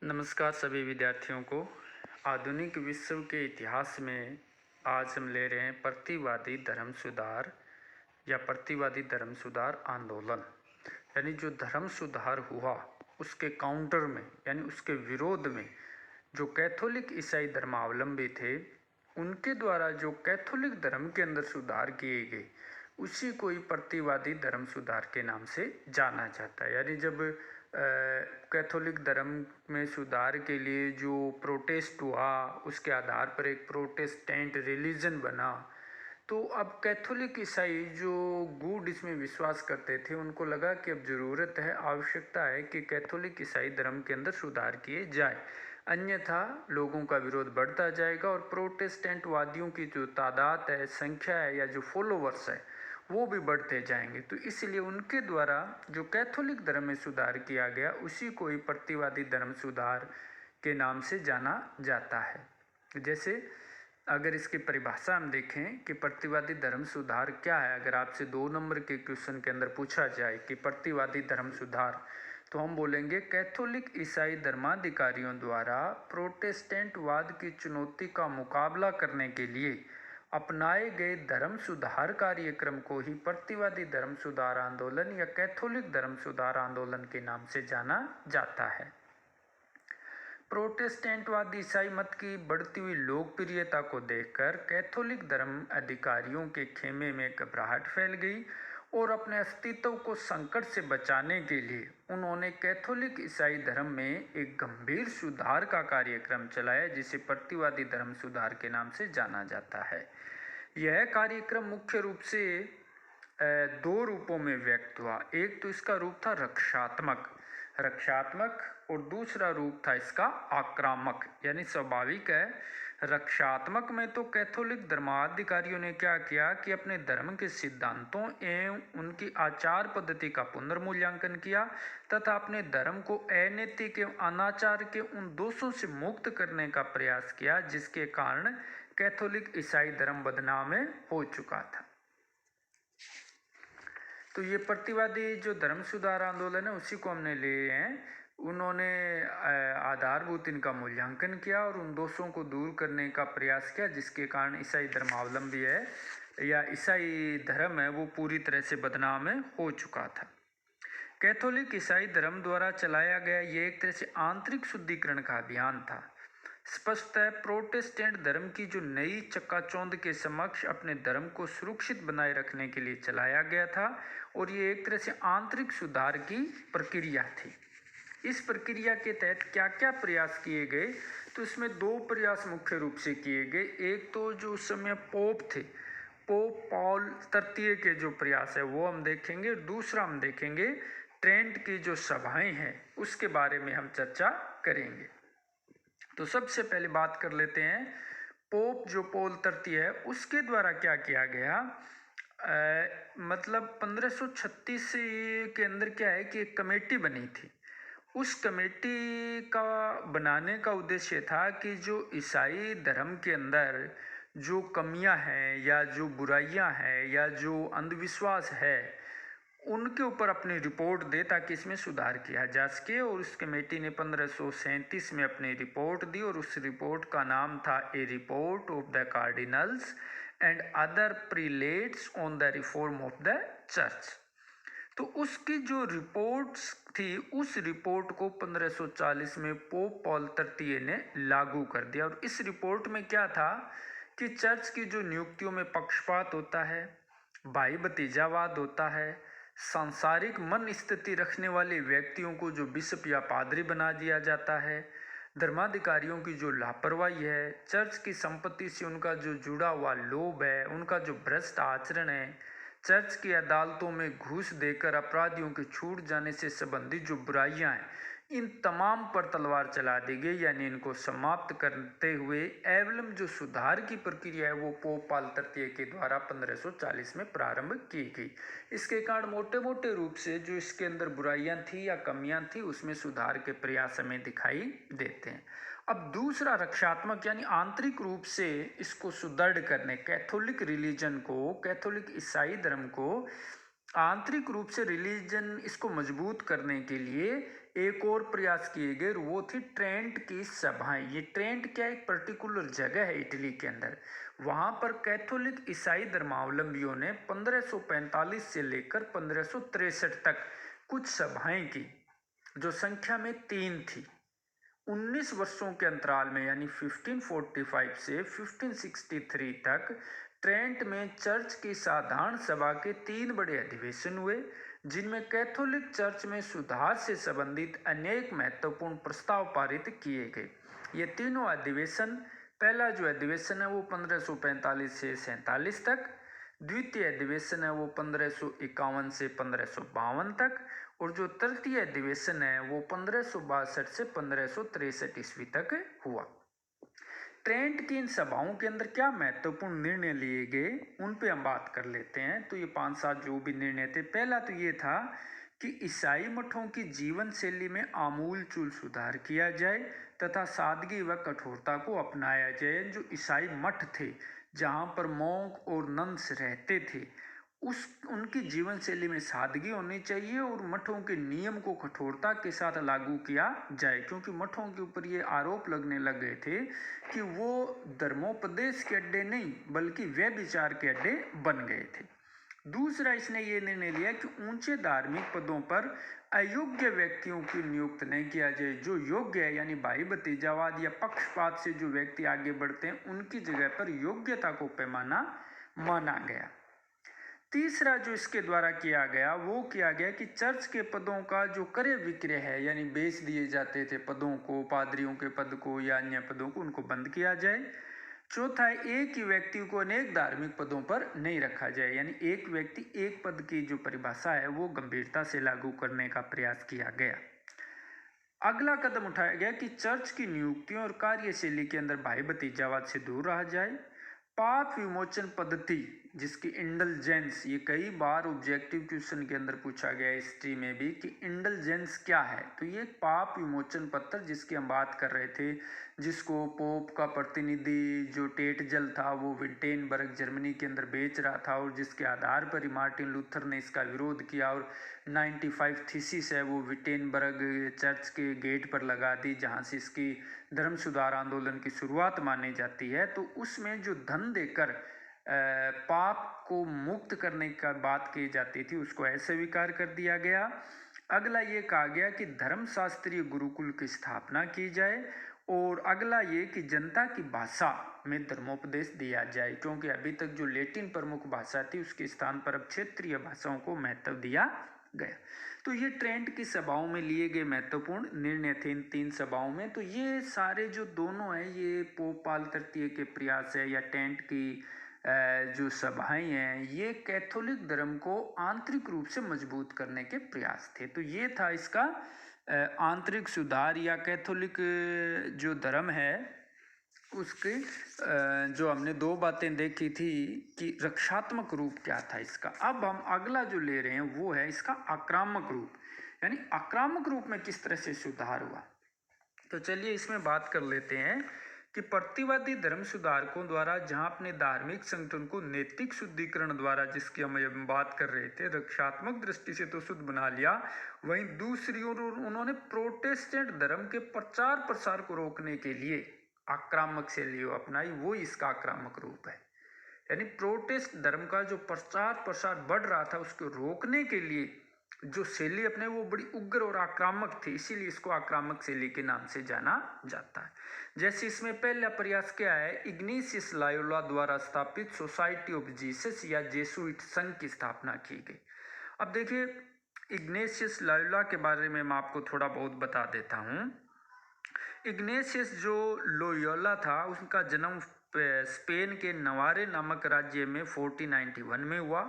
नमस्कार सभी विद्यार्थियों को। आधुनिक विश्व के इतिहास में आज हम ले रहे हैं प्रतिवादी धर्म सुधार या प्रतिवादी धर्म सुधार आंदोलन। यानी जो धर्म सुधार हुआ उसके काउंटर में यानी उसके विरोध में जो कैथोलिक ईसाई धर्मावलंबी थे उनके द्वारा जो कैथोलिक धर्म के अंदर सुधार किए गए उसी को ही प्रतिवादी धर्म सुधार के नाम से जाना जाता है। यानी जब कैथोलिक धर्म में सुधार के लिए जो प्रोटेस्ट हुआ उसके आधार पर एक प्रोटेस्टेंट रिलीजन बना, तो अब कैथोलिक ईसाई जो गूढ़ इसमें विश्वास करते थे उनको लगा कि अब ज़रूरत है, आवश्यकता है कि कैथोलिक ईसाई धर्म के अंदर सुधार किए जाए, अन्यथा लोगों का विरोध बढ़ता जाएगा और प्रोटेस्टेंट वादियों की जो तादाद है, संख्या है या जो फॉलोवर्स है वो भी बढ़ते जाएंगे। तो इसलिए उनके द्वारा जो कैथोलिक धर्म में सुधार किया गया उसी को ही प्रतिवादी धर्म सुधार के नाम से जाना जाता है। जैसे अगर इसकी परिभाषा हम देखें कि प्रतिवादी धर्म सुधार क्या है, अगर आपसे 2 नंबर के क्वेश्चन के अंदर पूछा जाए कि प्रतिवादी धर्म सुधार, तो हम बोलेंगे कैथोलिक ईसाई धर्माधिकारियों द्वारा प्रोटेस्टेंटवाद की चुनौती का मुकाबला करने के लिए अपनाए गए धर्म सुधार कार्यक्रम को ही प्रतिवादी धर्म सुधार आंदोलन या कैथोलिक धर्म सुधार आंदोलन के नाम से जाना जाता है। प्रोटेस्टेंटवादी ईसाई मत की बढ़ती हुई लोकप्रियता को देखकर कैथोलिक धर्म अधिकारियों के खेमे में घबराहट फैल गई और अपने अस्तित्व को संकट से बचाने के लिए उन्होंने कैथोलिक ईसाई धर्म में एक गंभीर सुधार का कार्यक्रम चलाया जिसे प्रतिवादी धर्म सुधार के नाम से जाना जाता है। यह कार्यक्रम मुख्य रूप से 2 रूपों में व्यक्त हुआ। एक तो इसका रूप था रक्षात्मक और दूसरा रूप था इसका आक्रामक। यानी स्वाभाविक है, रक्षात्मक में तो कैथोलिक धर्माधिकारियों ने क्या किया कि अपने धर्म के सिद्धांतों एवं उनकी आचार पद्धति का पुनर्मूल्यांकन किया तथा अपने धर्म को अनैतिक एवं अनाचार के उन दोषों से मुक्त करने का प्रयास किया जिसके कारण कैथोलिक ईसाई धर्म बदनाम हो चुका था। तो ये प्रतिवादी जो धर्म सुधार आंदोलन है उसी को हमने ले हैं। उन्होंने आधारभूत इनका मूल्यांकन किया और उन दोषों को दूर करने का प्रयास किया जिसके कारण ईसाई धर्मावलंबी है या ईसाई धर्म है वो पूरी तरह से बदनाम हो चुका था। कैथोलिक ईसाई धर्म द्वारा चलाया गया ये एक तरह से आंतरिक शुद्धिकरण का अभियान था। स्पष्ट है, प्रोटेस्टेंट धर्म की जो नई चकाचौंध के समक्ष अपने धर्म को सुरक्षित बनाए रखने के लिए चलाया गया था और ये एक तरह से आंतरिक सुधार की प्रक्रिया थी। इस प्रक्रिया के तहत क्या क्या प्रयास किए गए, तो इसमें 2 प्रयास मुख्य रूप से किए गए। एक तो जो उस समय पोप थे, पोप पॉल तृतीय के जो प्रयास है वो हम देखेंगे, और दूसरा हम देखेंगे ट्रेंट की जो सभाएं हैं उसके बारे में हम चर्चा करेंगे। तो सबसे पहले बात कर लेते हैं पोप जो पॉल तृतीय है उसके द्वारा क्या किया गया। मतलब 1536 के अंदर क्या है कि एक कमेटी बनी थी। उस कमेटी का बनाने का उद्देश्य था कि जो ईसाई धर्म के अंदर जो कमियां हैं या जो बुराइयां हैं या जो अंधविश्वास है उनके ऊपर अपनी रिपोर्ट दे ताकि इसमें सुधार किया जा सके। और उस कमेटी ने 1537 में अपनी रिपोर्ट दी और उस रिपोर्ट का नाम था a report of the cardinals and other prelates on the reform of the church. तो उसकी जो रिपोर्ट्स थी उस रिपोर्ट को 1540 में पोप पॉल तृतीय ने लागू कर दिया। और इस रिपोर्ट में क्या था कि चर्च की जो नियुक्तियों में पक्षपात होता है, भाई भतीजावाद होता है, सांसारिक मन स्थिति रखने वाले व्यक्तियों को जो बिशप या पादरी बना दिया जाता है, धर्माधिकारियों की जो लापरवाही है, चर्च की संपत्ति से उनका जो जुड़ा हुआ लोभ है, उनका जो भ्रष्ट आचरण है, चर्च की अदालतों में घूस देकर अपराधियों के छूट जाने से संबंधित जो बुराइयां हैं, इन तमाम पर तलवार चला दी गई। यानी इनको समाप्त करते हुए एवलम जो सुधार की प्रक्रिया है वो पोप पॉल तृतीय के द्वारा 1540 में प्रारंभ की गई। इसके कारण मोटे मोटे रूप से जो इसके अंदर बुराइयां थी या कमियां थी उसमें सुधार के प्रयास हमें दिखाई देते हैं। अब दूसरा रक्षात्मक यानी आंतरिक रूप से इसको सुदृढ़ करने, कैथोलिक रिलीजन को, कैथोलिक ईसाई धर्म को आंतरिक रूप से रिलीजन इसको मजबूत करने के लिए एक और प्रयास किए गए, वो थी ट्रेंट की सभाएं। ये ट्रेंट क्या, एक पर्टिकुलर जगह है इटली के अंदर। वहाँ पर कैथोलिक ईसाई धर्मावलंबियों ने 1545 से लेकर 1563 तक कुछ सभाएं की, जो संख्या में 3 थी। 19 वर्षों के अंतराल में, यानी 1545 से 1563 तक ट्रेंट में चर्च की साधारण सभा के 3 बड़े अधिवेशन हुए, जिनमें कैथोलिक चर्च में सुधार से संबंधित अनेक महत्वपूर्ण प्रस्ताव पारित किए गए। ये तीनों अधिवेशन, पहला जो अधिवेशन है वो 1545 से 47 तक, द्वितीय अधिवेशन है वो 1551 से 1552 तक, और जो तृतीय अधिवेशन है वो 1562 से 1563 ईस्वी तक हुआ। ट्रेंट की इन सभाओं के अंदर क्या महत्वपूर्ण निर्णय लिए गए, उन पे हम बात कर लेते हैं। तो ये 5-7 जो भी निर्णय थे, पहला तो ये था कि ईसाई मठों की जीवन शैली में आमूलचूल सुधार किया जाए तथा सादगी व कठोरता को अपनाया जाए। जो ईसाई मठ थे, जहाँ पर मॉन्क और नन्स रहते थे, उनकी जीवन शैली में सादगी होनी चाहिए और मठों के नियम को कठोरता के साथ लागू किया जाए, क्योंकि मठों के ऊपर ये आरोप लगने लग गए थे कि वो धर्मोपदेश के अड्डे नहीं बल्कि व्यभिचार के अड्डे बन गए थे। दूसरा, इसने ये निर्णय लिया कि ऊंचे धार्मिक पदों पर अयोग्य व्यक्तियों की नियुक्त नहीं किया जाए। जो योग्य है, यानी भाई भतीजावाद या पक्षपात से जो व्यक्ति आगे बढ़ते हैं, उनकी जगह पर योग्यता को पैमाना माना गया। तीसरा जो इसके द्वारा किया गया, वो किया गया कि चर्च के पदों का जो क्रय विक्रय है, यानी बेच दिए जाते थे पदों को, पादरियों के पद को या अन्य पदों को, उनको बंद किया जाए। चौथा है, एक ही व्यक्ति को अनेक धार्मिक पदों पर नहीं रखा जाए, यानी एक व्यक्ति एक पद की जो परिभाषा है वो गंभीरता से लागू करने का प्रयास किया गया। अगला कदम उठाया गया कि चर्च की नियुक्तियों और कार्यशैली के अंदर भाई भतीजावाद से दूर रहा जाए। पाप विमोचन पद्धति, जिसकी इंडलजेंस, ये कई बार ऑब्जेक्टिव क्वेश्चन के अंदर पूछा गया हिस्ट्री में भी कि इंडलजेंस क्या है। तो ये पाप विमोचन पत्र जिसकी हम बात कर रहे थे, जिसको पोप का प्रतिनिधि जो टेटजल था वो विटेनबर्ग जर्मनी के अंदर बेच रहा था, और जिसके आधार पर ही मार्टिन लूथर ने इसका विरोध किया और 95 थीसिस है वो विटेनबर्ग चर्च के गेट पर लगा दी, जहाँ से इसकी धर्म सुधार आंदोलन की शुरुआत मानी जाती है। तो उसमें जो धन देकर पाप को मुक्त करने का बात की जाती थी, उसको अस्वीकार कर दिया गया। अगला ये कहा गया कि धर्मशास्त्रीय गुरुकुल की स्थापना की जाए, और अगला ये कि जनता की भाषा में धर्मोपदेश दिया जाए, क्योंकि अभी तक जो लैटिन प्रमुख भाषा थी उसके स्थान पर अब क्षेत्रीय भाषाओं को महत्व दिया गया। तो ये ट्रेंट की सभाओं में लिए गए महत्वपूर्ण निर्णय थे इन 3 सभाओं में। तो ये सारे जो दोनों हैं, ये पोप पाल तृतीय के प्रयास है या ट्रेंट की जो सभाएं हैं, ये कैथोलिक धर्म को आंतरिक रूप से मजबूत करने के प्रयास थे। तो ये था इसका आंतरिक सुधार, या कैथोलिक जो धर्म है उसके जो हमने 2 बातें देखी थी कि रक्षात्मक रूप क्या था इसका। अब हम अगला जो ले रहे हैं वो है इसका आक्रामक रूप, यानी आक्रामक रूप में किस तरह से सुधार हुआ। तो चलिए इसमें बात कर लेते हैं कि प्रतिवादी धर्म सुधारकों द्वारा जहां अपने धार्मिक संगठन को नैतिक शुद्धिकरण द्वारा, जिसकी हम बात कर रहे थे, रक्षात्मक दृष्टि से तो शुद्ध बना लिया, वहीं दूसरी ओर उन्होंने प्रोटेस्टेंट धर्म के प्रचार प्रसार को रोकने के लिए आक्रामक शैली अपनाई। वो इसका आक्रामक रूप है, यानी प्रोटेस्ट धर्म का जो प्रचार प्रसार बढ़ रहा था उसको रोकने के लिए जो शैली अपने वो बड़ी उग्र और आक्रामक थी, इसीलिए इसको आक्रामक शैली के नाम से जाना जाता है। जैसे इसमें पहला प्रयास क्या है, इग्नेशियस लायोला द्वारा स्थापित सोसाइटी ऑफ जीसस या जेसुइट संघ की स्थापना की गई। अब देखिए, इग्नेशियस लायोला के बारे में मैं आपको थोड़ा बहुत बता देता हूँ। इग्नेशियस जो लोयोला था, उसका जन्म स्पेन के नवारे नामक राज्य में 1491 में हुआ।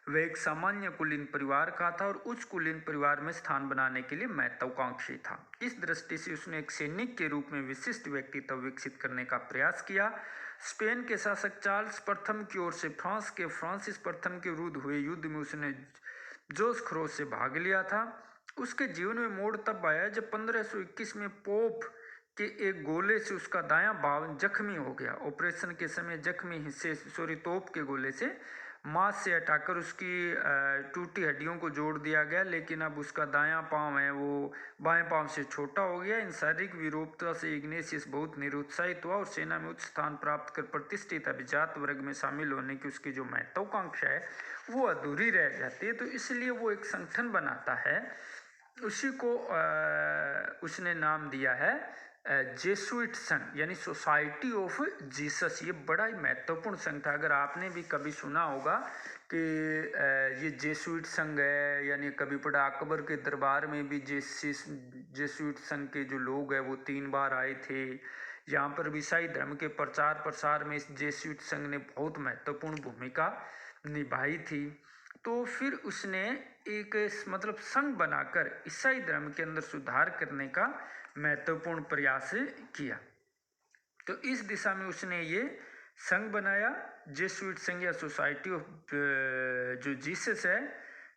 वह एक सामान्य कुलीन परिवार का था और उच्च कुलीन परिवार में स्थान बनाने के लिए महत्वाकांक्षी था। इस दृष्टि से उसने एक सैनिक के रूप में विशिष्ट व्यक्तित्व विकसित करने का प्रयास किया। स्पेन के शासक चार्ल्स प्रथम की ओर से फ्रांस के फ्रांसिस प्रथम के विरुद्ध हुए युद्ध में उसने जोश खरोश से भाग लिया था। उसके जीवन में मोड़ तब आया जब 1521 में पोप के एक गोले से उसका दायां बांह जख्मी हो गया। ऑपरेशन के समय जख्मी हिस्से तोप के गोले से मांस से हटाकर उसकी टूटी हड्डियों को जोड़ दिया गया, लेकिन अब उसका दायां पांव है वो बाएं पांव से छोटा हो गया। इन शारीरिक विरूपता से इग्नेशियस बहुत निरुत्साहित हुआ और सेना में उच्च स्थान प्राप्त कर प्रतिष्ठित अभिजात वर्ग में शामिल होने की उसकी जो महत्वाकांक्षा है वो अधूरी रह जाती है। तो इसलिए वो एक संगठन बनाता है, उसी को उसने नाम दिया है जेसुइट संघ, यानी सोसाइटी ऑफ जीसस। ये बड़ा ही महत्वपूर्ण संघ था। अगर आपने भी कभी सुना होगा कि ये जेसुइट संघ है, यानी कभी पढ़ा अकबर के दरबार में भी जेसुइट संघ के जो लोग हैं वो 3 बार आए थे। यहाँ पर भी ईसाई धर्म के प्रचार प्रसार में इस जेसुइट संघ ने बहुत महत्वपूर्ण भूमिका निभाई थी। तो फिर उसने एक मतलब संघ बनाकर ईसाई धर्म के अंदर सुधार करने का महत्वपूर्ण प्रयास किया। तो इस दिशा में उसने ये संघ बनाया, जेसुइट संघ या सोसाइटी ऑफ जो जीसस है।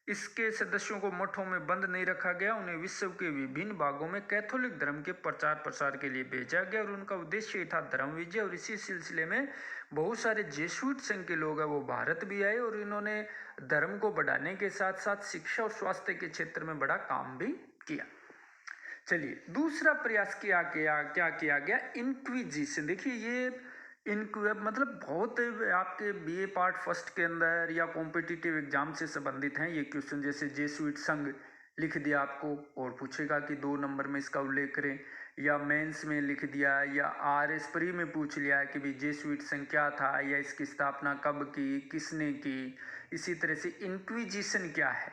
इसके सदस्यों को मठों में बंद नहीं रखा गया, उन्हें विश्व के विभिन्न भागों में कैथोलिक धर्म के प्रचार प्रसार के लिए भेजा गया और उनका उद्देश्य ही था धर्म विजय। और इसी सिलसिले में बहुत सारे जेसुइट संघ के लोग हैं वो भारत भी आए और इन्होंने धर्म को बढ़ाने के साथ साथ शिक्षा और स्वास्थ्य के क्षेत्र में बड़ा काम भी किया। चलिए, दूसरा प्रयास क्या किया गया, इंक्विजिशन। देखिए ये मतलब बहुत आपके बीए पार्ट फर्स्ट के अंदर या कॉम्पिटिटिव एग्जाम से संबंधित हैं ये क्वेश्चन। जैसे जेसुइट संघ लिख दिया आपको और पूछेगा कि 2 नंबर में इसका उल्लेख करें, या मेंस में लिख दिया, या आरएस प्री में पूछ लिया कि भाई जेसुइट संघ क्या था या इसकी स्थापना कब की, किसने की। इसी तरह से इंक्विजिशन क्या है,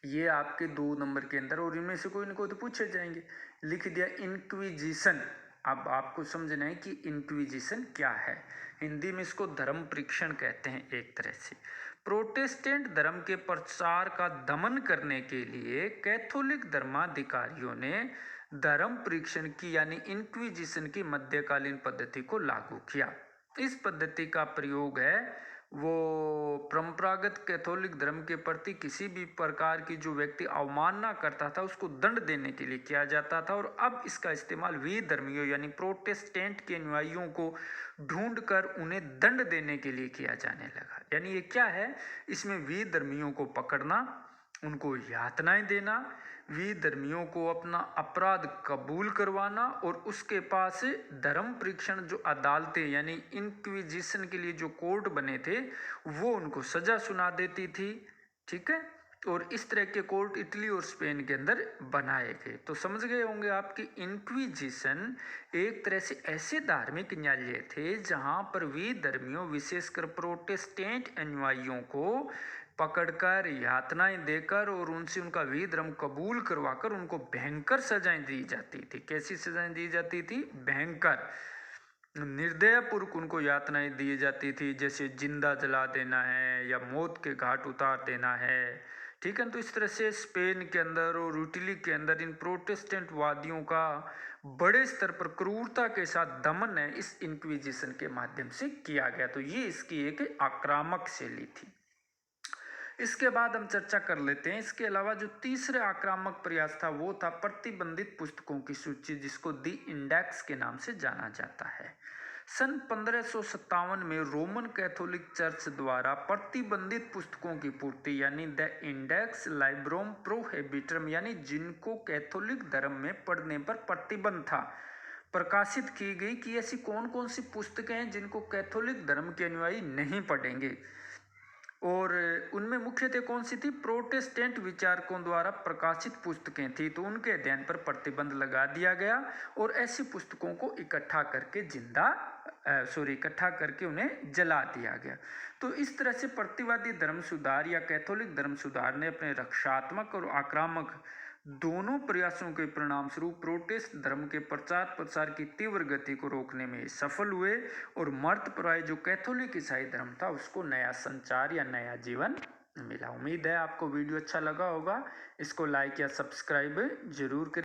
ये आपके 2 नंबर के अंदर, और इनमें से कोई ना कोई तो पूछे जाएंगे। लिख दिया इंक्विजिशन। अब आपको समझना है कि इंक्विजिशन क्या है। हिंदी में इसको धर्म परीक्षण कहते हैं एक तरह से। प्रोटेस्टेंट धर्म के प्रचार का दमन करने के लिए कैथोलिक धर्माधिकारियों ने धर्म परीक्षण की यानी इंक्विजिशन की मध्यकालीन पद्धति को लागू किया। इस पद्धति का प्रयोग है वो परंपरागत कैथोलिक धर्म के प्रति किसी भी प्रकार की जो व्यक्ति अवमानना करता था उसको दंड देने के लिए किया जाता था। और अब इसका इस्तेमाल विधर्मियों यानी प्रोटेस्टेंट के अनुयायियों को ढूंढकर उन्हें दंड देने के लिए किया जाने लगा। यानी ये क्या है, इसमें विधर्मियों को पकड़ना, उनको यातनाएं देना, विधर्मियों को अपना अपराध कबूल करवाना और उसके पास धर्म परीक्षण जो अदालतें यानी इंक्विजिशन के लिए जो कोर्ट बने थे वो उनको सजा सुना देती थी। ठीक है, और इस तरह के कोर्ट इटली और स्पेन के अंदर बनाए गए। तो समझ गए होंगे आप कि इंक्विजिशन एक तरह से ऐसे धार्मिक न्यायालय थे जहां पर विधर्मियों विशेषकर प्रोटेस्टेंट अनुयायियों को पकड़कर यातनाएं देकर और उनसे उनका विधर्म कबूल करवाकर उनको भयंकर सजाएं दी जाती थी। कैसी सजाएं दी जाती थी? भयंकर, निर्दयपूर्वक उनको यातनाएं दी जाती थी, जैसे जिंदा जला देना है या मौत के घाट उतार देना है। ठीक है, तो इस तरह से स्पेन के अंदर और इटली के अंदर इन प्रोटेस्टेंट वादियों का बड़े स्तर पर क्रूरता के साथ दमन है इस इंक्विजिशन के माध्यम से किया गया। तो ये इसकी एक आक्रामक शैली थी। इसके बाद हम चर्चा कर लेते हैं। इसके अलावा जो तीसरे आक्रामक प्रयास था वो था प्रतिबंधित पुस्तकों की सूची, जिसको दी इंडेक्स के नाम से जाना जाता है। सन 1557 में रोमन कैथोलिक चर्च द्वारा प्रतिबंधित पुस्तकों की पूर्ति यानी द इंडेक्स लाइब्रोम प्रोहिबिटम, यानी जिनको कैथोलिक धर्म में पढ़ने पर प्रतिबंध था, प्रकाशित की गई कि ऐसी कौन कौन सी पुस्तकें हैं जिनको कैथोलिक धर्म के अनुयायी नहीं पढ़ेंगे। और उनमें मुख्यतः कौन सी थी? प्रोटेस्टेंट विचारकों द्वारा प्रकाशित पुस्तकें थी, तो उनके अध्ययन पर प्रतिबंध लगा दिया गया और ऐसी पुस्तकों को इकट्ठा करके उन्हें जला दिया गया। तो इस तरह से प्रतिवादी धर्म सुधार या कैथोलिक धर्म सुधार ने अपने रक्षात्मक और आक्रामक दोनों प्रयासों के परिणाम स्वरूप प्रोटेस्ट धर्म के प्रचार प्रसार की तीव्र गति को रोकने में सफल हुए और मर्दप्राय जो कैथोलिक ईसाई धर्म था उसको नया संचार या नया जीवन मिला। उम्मीद है आपको वीडियो अच्छा लगा होगा। इसको लाइक या सब्सक्राइब जरूर करें।